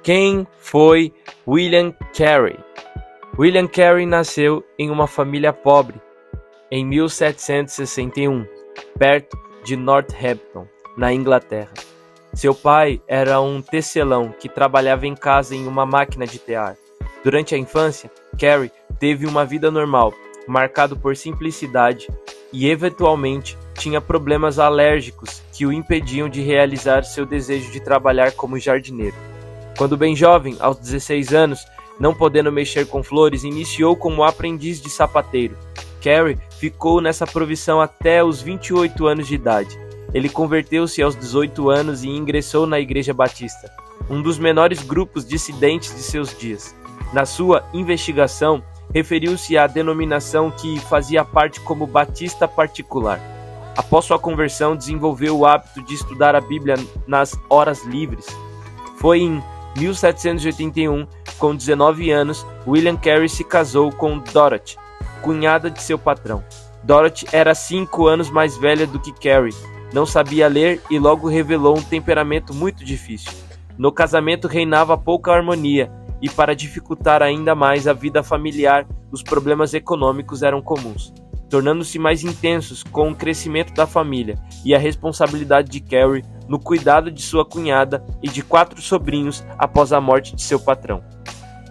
Quem foi William Carey? William Carey nasceu em uma família pobre em 1761, perto de Northampton, na Inglaterra. Seu pai era um tecelão que trabalhava em casa em uma máquina de tear. Durante a infância, Carey teve uma vida normal, marcado por simplicidade e, eventualmente, tinha problemas alérgicos que o impediam de realizar seu desejo de trabalhar como jardineiro. Quando bem jovem, aos 16 anos, não podendo mexer com flores, iniciou como aprendiz de sapateiro. Carey ficou nessa profissão até os 28 anos de idade. Ele converteu-se aos 18 anos e ingressou na Igreja Batista, um dos menores grupos dissidentes de seus dias. Na sua investigação, referiu-se à denominação que fazia parte como batista particular. Após sua conversão, desenvolveu o hábito de estudar a Bíblia nas horas livres. Foi em 1781, com 19 anos, William Carey se casou com Dorothy, cunhada de seu patrão. Dorothy era 5 anos mais velha do que Carey, não sabia ler e logo revelou um temperamento muito difícil. No casamento reinava pouca harmonia e, para dificultar ainda mais a vida familiar, os problemas econômicos eram comuns, tornando-se mais intensos com o crescimento da família e a responsabilidade de Carey no cuidado de sua cunhada e de 4 sobrinhos após a morte de seu patrão.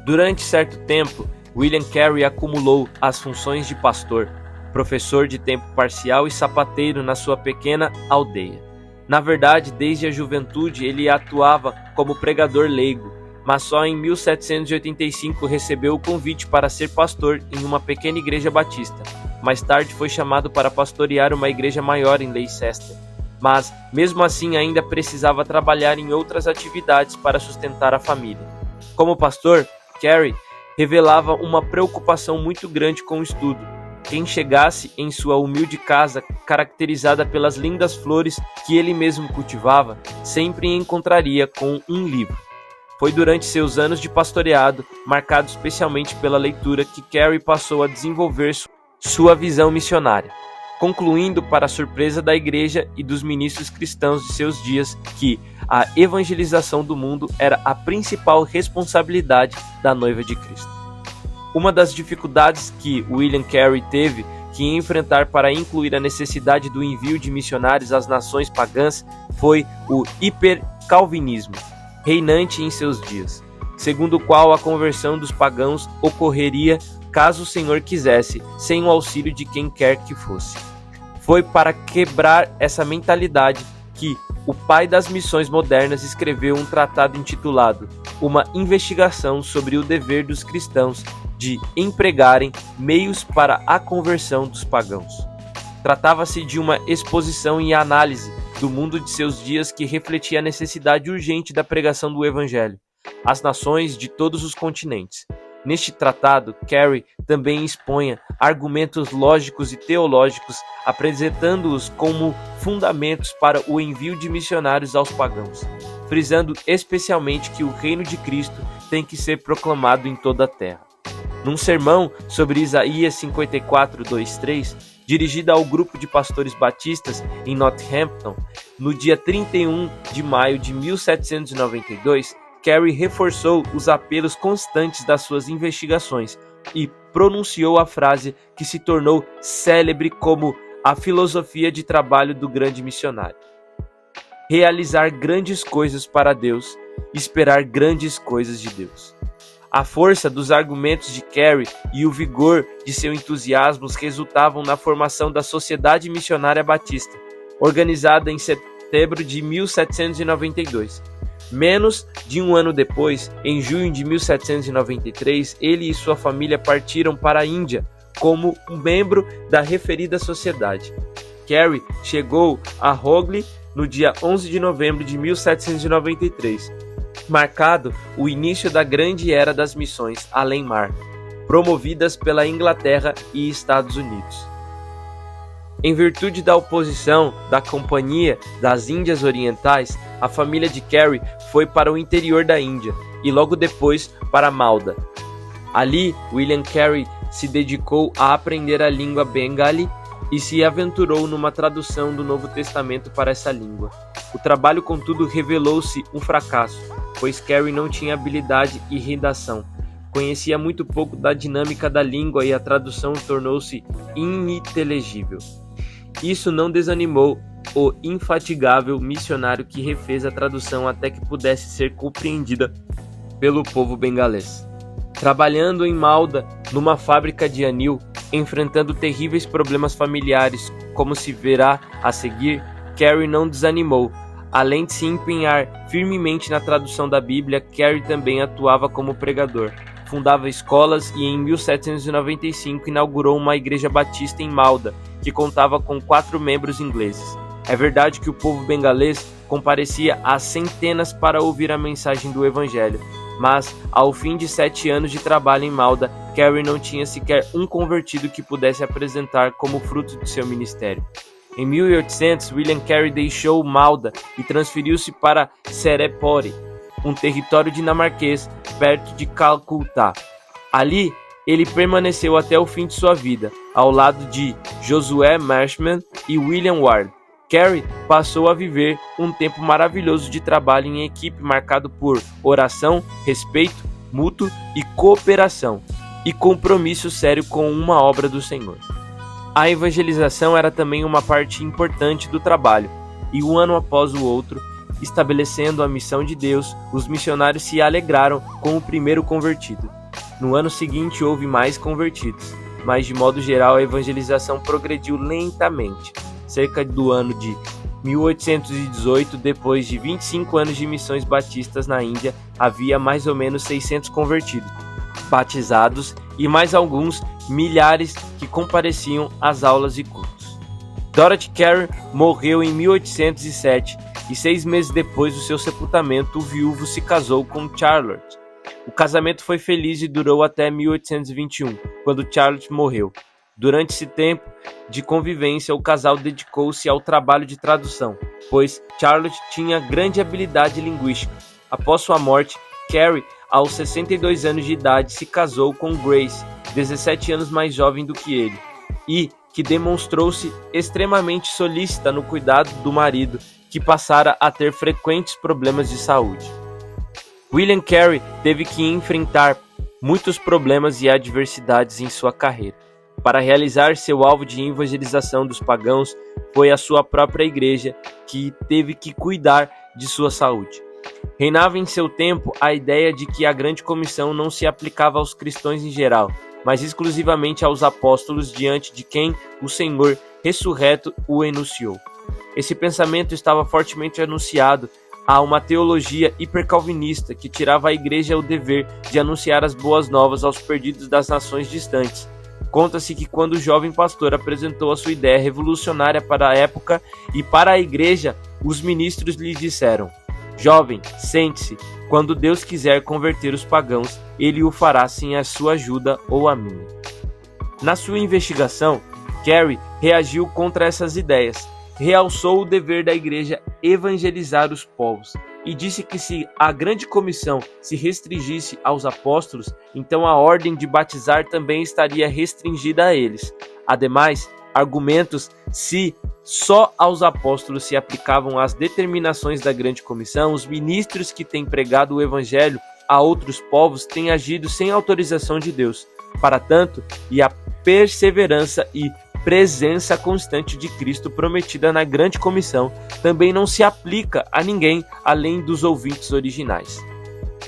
Durante certo tempo, William Carey acumulou as funções de pastor, professor de tempo parcial e sapateiro na sua pequena aldeia. Na verdade, desde a juventude ele atuava como pregador leigo, mas só em 1785 recebeu o convite para ser pastor em uma pequena igreja batista. Mais tarde foi chamado para pastorear uma igreja maior em Leicester, mas mesmo assim ainda precisava trabalhar em outras atividades para sustentar a família. Como pastor, Carey revelava uma preocupação muito grande com o estudo. Quem chegasse em sua humilde casa, caracterizada pelas lindas flores que ele mesmo cultivava, sempre encontraria com um livro. Foi durante seus anos de pastoreado, marcado especialmente pela leitura, que Carey passou a desenvolver sua visão missionária, concluindo, para a surpresa da igreja e dos ministros cristãos de seus dias, que a evangelização do mundo era a principal responsabilidade da noiva de Cristo. Uma das dificuldades que William Carey teve que enfrentar para incluir a necessidade do envio de missionários às nações pagãs foi o hipercalvinismo, reinante em seus dias, segundo o qual a conversão dos pagãos ocorreria caso o Senhor quisesse, sem o auxílio de quem quer que fosse. Foi para quebrar essa mentalidade que o pai das missões modernas escreveu um tratado intitulado Uma Investigação sobre o Dever dos Cristãos de Empregarem Meios para a Conversão dos Pagãos. Tratava-se de uma exposição e análise do mundo de seus dias que refletia a necessidade urgente da pregação do Evangelho às nações de todos os continentes. Neste tratado, Carey também expunha argumentos lógicos e teológicos, apresentando-os como fundamentos para o envio de missionários aos pagãos, frisando especialmente que o reino de Cristo tem que ser proclamado em toda a terra. Num sermão sobre Isaías 54, 2-3, dirigida ao grupo de pastores batistas em Northampton, no dia 31 de maio de 1792, Carey reforçou os apelos constantes das suas investigações e pronunciou a frase que se tornou célebre como a filosofia de trabalho do grande missionário: realizar grandes coisas para Deus, esperar grandes coisas de Deus. A força dos argumentos de Carey e o vigor de seu entusiasmo resultavam na formação da Sociedade Missionária Batista, organizada em setembro de 1792. Menos de um ano depois, em junho de 1793, ele e sua família partiram para a Índia como um membro da referida sociedade. Carey chegou a Hogley no dia 11 de novembro de 1793, marcado o início da grande era das missões além-mar, promovidas pela Inglaterra e Estados Unidos. Em virtude da oposição da Companhia das Índias Orientais, a família de Carey foi para o interior da Índia e logo depois para Malda. Ali, William Carey se dedicou a aprender a língua bengali e se aventurou numa tradução do Novo Testamento para essa língua. O trabalho, contudo, revelou-se um fracasso. pois Carey não tinha habilidade e redação. Conhecia muito pouco da dinâmica da língua e a tradução tornou-se ininteligível. Isso não desanimou o infatigável missionário que refez a tradução até que pudesse ser compreendida pelo povo bengalês. Trabalhando em Malda, numa fábrica de anil, enfrentando terríveis problemas familiares, como se verá a seguir, Carey não desanimou. Além de se empenhar firmemente na tradução da Bíblia, Carey também atuava como pregador. Fundava escolas e em 1795 inaugurou uma igreja batista em Malda, que contava com 4 membros ingleses. É verdade que o povo bengalês comparecia a centenas para ouvir a mensagem do Evangelho, mas, ao fim de 7 anos de trabalho em Malda, Carey não tinha sequer um convertido que pudesse apresentar como fruto de seu ministério. Em 1800, William Carey deixou Malda e transferiu-se para Serepore, um território dinamarquês perto de Calcutá. Ali, ele permaneceu até o fim de sua vida, ao lado de Josué Marshman e William Ward. Carey passou a viver um tempo maravilhoso de trabalho em equipe marcado por oração, respeito mútuo e cooperação, e compromisso sério com uma obra do Senhor. A evangelização era também uma parte importante do trabalho, e um ano após o outro, estabelecendo a missão de Deus, os missionários se alegraram com o primeiro convertido. No ano seguinte houve mais convertidos, mas de modo geral a evangelização progrediu lentamente. Cerca do ano de 1818, depois de 25 anos de missões batistas na Índia, havia mais ou menos 600 convertidos, batizados e mais alguns milhares que compareciam às aulas e cultos. Dorothy Carey morreu em 1807 e 6 meses depois do seu sepultamento, o viúvo se casou com Charlotte. O casamento foi feliz e durou até 1821, quando Charlotte morreu. Durante esse tempo de convivência, o casal dedicou-se ao trabalho de tradução, pois Charlotte tinha grande habilidade linguística. Após sua morte, Carey, aos 62 anos de idade, se casou com Grace, 17 anos mais jovem do que ele, e que demonstrou-se extremamente solícita no cuidado do marido, que passara a ter frequentes problemas de saúde. William Carey teve que enfrentar muitos problemas e adversidades em sua carreira. Para realizar seu alvo de evangelização dos pagãos, foi a sua própria igreja que teve que cuidar de sua saúde. Reinava em seu tempo a ideia de que a grande comissão não se aplicava aos cristãos em geral, mas exclusivamente aos apóstolos diante de quem o Senhor ressurreto o enunciou. Esse pensamento estava fortemente anunciado a uma teologia hipercalvinista que tirava à igreja o dever de anunciar as boas novas aos perdidos das nações distantes. Conta-se que quando o jovem pastor apresentou a sua ideia revolucionária para a época e para a igreja, os ministros lhe disseram: "Jovem, sente-se, quando Deus quiser converter os pagãos, ele o fará sem a sua ajuda ou a minha." Na sua investigação, Carey reagiu contra essas ideias, realçou o dever da igreja evangelizar os povos e disse que se a grande comissão se restringisse aos apóstolos, então a ordem de batizar também estaria restringida a eles. Ademais, argumentos se só aos apóstolos se aplicavam as determinações da grande comissão, os ministros que têm pregado o evangelho a outros povos têm agido sem autorização de Deus. Para tanto, e a perseverança e presença constante de Cristo prometida na grande comissão também não se aplica a ninguém além dos ouvintes originais.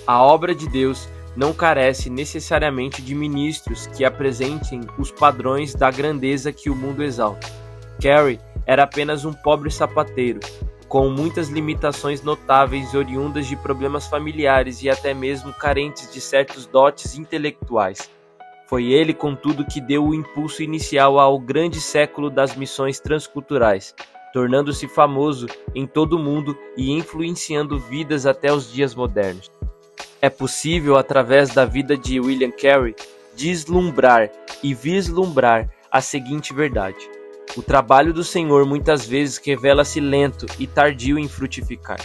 A obra de Deus não carece necessariamente de ministros que apresentem os padrões da grandeza que o mundo exalta. Carey era apenas um pobre sapateiro, com muitas limitações notáveis oriundas de problemas familiares e até mesmo carentes de certos dotes intelectuais. Foi ele, contudo, que deu o impulso inicial ao grande século das missões transculturais, tornando-se famoso em todo o mundo e influenciando vidas até os dias modernos. É possível, através da vida de William Carey, deslumbrar e vislumbrar a seguinte verdade: o trabalho do Senhor muitas vezes revela-se lento e tardio em frutificar.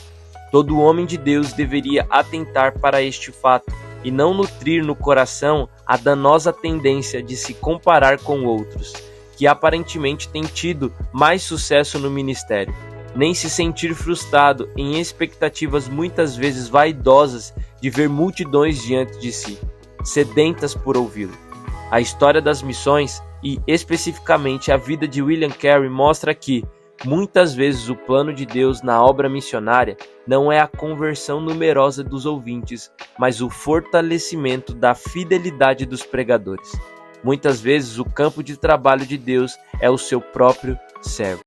Todo homem de Deus deveria atentar para este fato e não nutrir no coração a danosa tendência de se comparar com outros, que aparentemente têm tido mais sucesso no ministério. nem se sentir frustrado em expectativas muitas vezes vaidosas de ver multidões diante de si, sedentas por ouvi-lo. A história das missões e, especificamente, a vida de William Carey mostra que, muitas vezes, o plano de Deus na obra missionária não é a conversão numerosa dos ouvintes, mas o fortalecimento da fidelidade dos pregadores. Muitas vezes, o campo de trabalho de Deus é o seu próprio servo.